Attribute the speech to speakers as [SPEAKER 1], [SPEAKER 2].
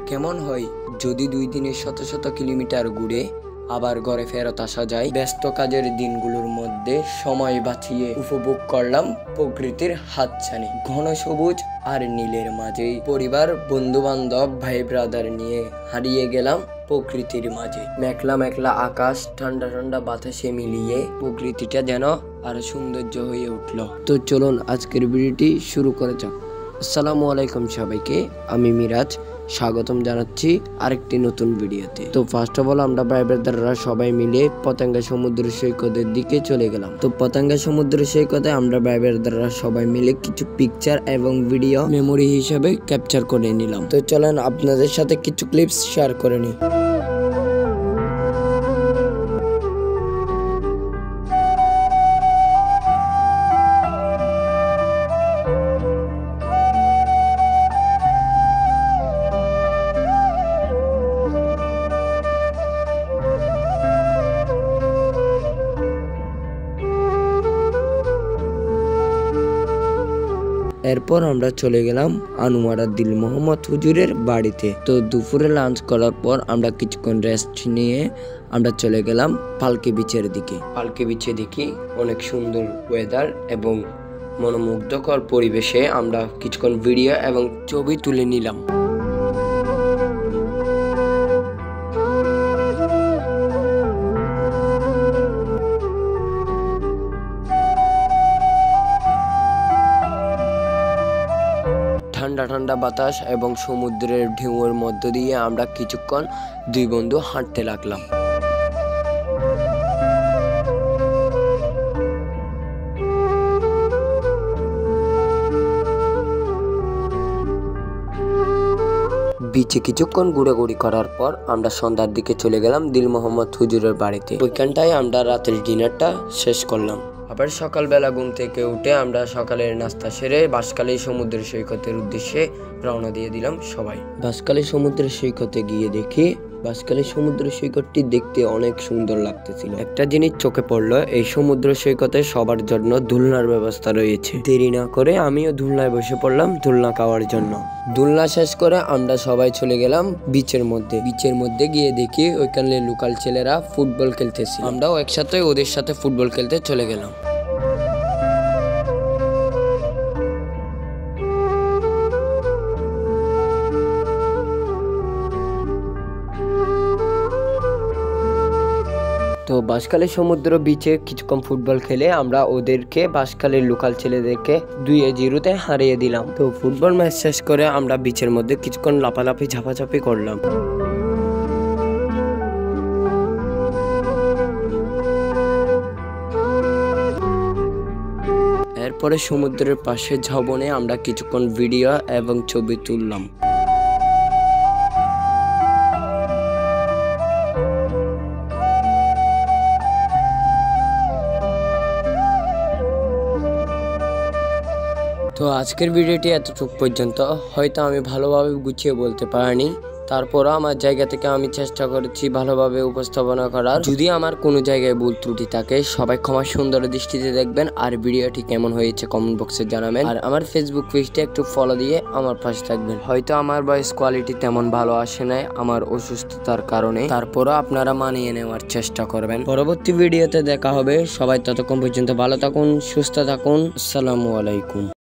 [SPEAKER 1] কেমন হয় যদি 2 দিনে শত শত কিলোমিটার ঘুরে আবার ঘরে ফেরত আসা যায়। ব্যস্ত কাজের দিনগুলোর মধ্যে সময় বাঁচিয়ে উপভোগ করলাম প্রকৃতির হাতছানি। ঘন সবুজ আর নীলের মাঝে পরিবার, বন্ধু বান্ধব, ভাই ব্রাদার নিয়ে হারিয়ে গেলাম প্রকৃতির মাঝে। মেঘলা মেঘলা আকাশ, ঠান্ডা ঠান্ডা বাতাসে মিলিয়ে প্রকৃতিটা যেন আরো সৌন্দর্য হয়ে উঠলো। তো চলুন আজকের ভিডিওটি শুরু করা যাক। আসসালামু আলাইকুম সবাইকে, আমি মিরাজ স্বাগতম জানাচ্ছি আরেকটি নতুন ভিডিওতে। তো ফার্স্ট অফ অল আমরা ভাই ব্রাদাররা সবাই মিলে পতেঙ্গা সমুদ্র সৈকতের দিকে চলে গেলাম। তো পতেঙ্গা সমুদ্র সৈকতে আমরা ভাই ব্রাদাররা সবাই মিলে কিছু পিকচার এবং ভিডিও মেমোরি হিসেবে ক্যাপচার করে নিলাম। তো চলেন আপনাদের সাথে কিছু ক্লিপস শেয়ার করে নিই। এরপর আমরা চলে গেলাম আনোয়ারা দিল মোহাম্মদ হুজুরের বাড়িতে। তো দুপুরে লাঞ্চ করার পর আমরা কিছুক্ষণ রেস্ট নিয়ে আমরা চলে গেলাম পালকি বিচের দিকে। পালকি বিচে দেখি অনেক সুন্দর ওয়েদার এবং মনোমুগ্ধকর পরিবেশে আমরা কিছুক্ষণ ভিডিও এবং ছবি তুলে নিলাম। ঠান্ডা ঠান্ডা বাতাস এবং সমুদ্রের ঢেউয়ের মধ্য দিয়ে আমরা কিছুক্ষণ দুই বন্ধু হাঁটতে লাগলাম। বিচে কিছুক্ষণ ঘোরাঘুরি করার পর আমরা সন্ধ্যার দিকে চলে গেলাম দিল মোহাম্মদ হুজুরের বাড়িতে। ওইখানটায় আমরা রাতের ডিনারটা শেষ করলাম। আবার সকালবেলা ঘুম থেকে উঠে আমরা সকালের নাস্তা সেরে বাঁশখালী সমুদ্র সৈকতের উদ্দেশ্যে রওনা দিয়ে দিলাম সবাই। বাঁশখালী সমুদ্র সৈকতে গিয়ে দেখি বাঁশখালী সমুদ্র সৈকতটি দেখতে অনেক সুন্দর লাগতেছিল। একটা জিনিস চোখে পড়লো, এই সমুদ্র সৈকতে সবার জন্য দোলনার ব্যবস্থা রয়েছে। দেরি না করে আমিও দোলনায় বসে পড়লাম দোলনা খাওয়ার জন্য। দোলনা শেষ করে আমরা সবাই চলে গেলাম বিচের মধ্যে। বিচের মধ্যে গিয়ে দেখি ওইখানে লোকাল ছেলেরা ফুটবল খেলতেছে। আমরাও একসাথে ওদের সাথে ফুটবল খেলতে চলে গেলাম। তো বাঁশখালী সমুদ্র বিচে কিছুক্ষণ ফুটবল খেলে আমরা ওদেরকে বাঁশখালীর লোকাল ছেলেদেরকে 2-0 হারিয়ে দিলাম। তো ফুটবল ম্যাচ শেষ করে আমরা বিচের মধ্যে কিছুক্ষণ লাফালাফি ঝাপাঝাপি করলাম। এরপরে সমুদ্রের পাশে ঝাবনে আমরা কিছুক্ষণ ভিডিও এবং ছবি তুললাম। তো আজকের ভিডিওটি এতটুকু পর্যন্ত। হয়তো আমি ভালোভাবে গুছিয়ে বলতে পারিনি, তারপরও আমার জায়গা থেকে আমি চেষ্টা করেছি ভালোভাবে উপস্থাপনা করার। যদি আমার কোনো জায়গায় ভুল ত্রুটি থাকে সবাই ক্ষমা সুন্দর দৃষ্টিতে দেখবেন। আর ভিডিওটি কেমন হয়েছে কমেন্ট বক্সে জানাবেন। আর আমার ফেসবুক পেজটা একটু ফলো দিয়ে আমার পাশে থাকবেন। হয়তো আমার ভয়েস কোয়ালিটি তেমন ভালো আসে নাই আমার অসুস্থতার কারণে, তারপরও আপনারা মানিয়ে নেওয়ার চেষ্টা করবেন। পরবর্তী ভিডিওতে দেখা হবে। সবাই ততক্ষণ পর্যন্ত ভালো থাকুন, সুস্থ থাকুন। আসসালামু আলাইকুম।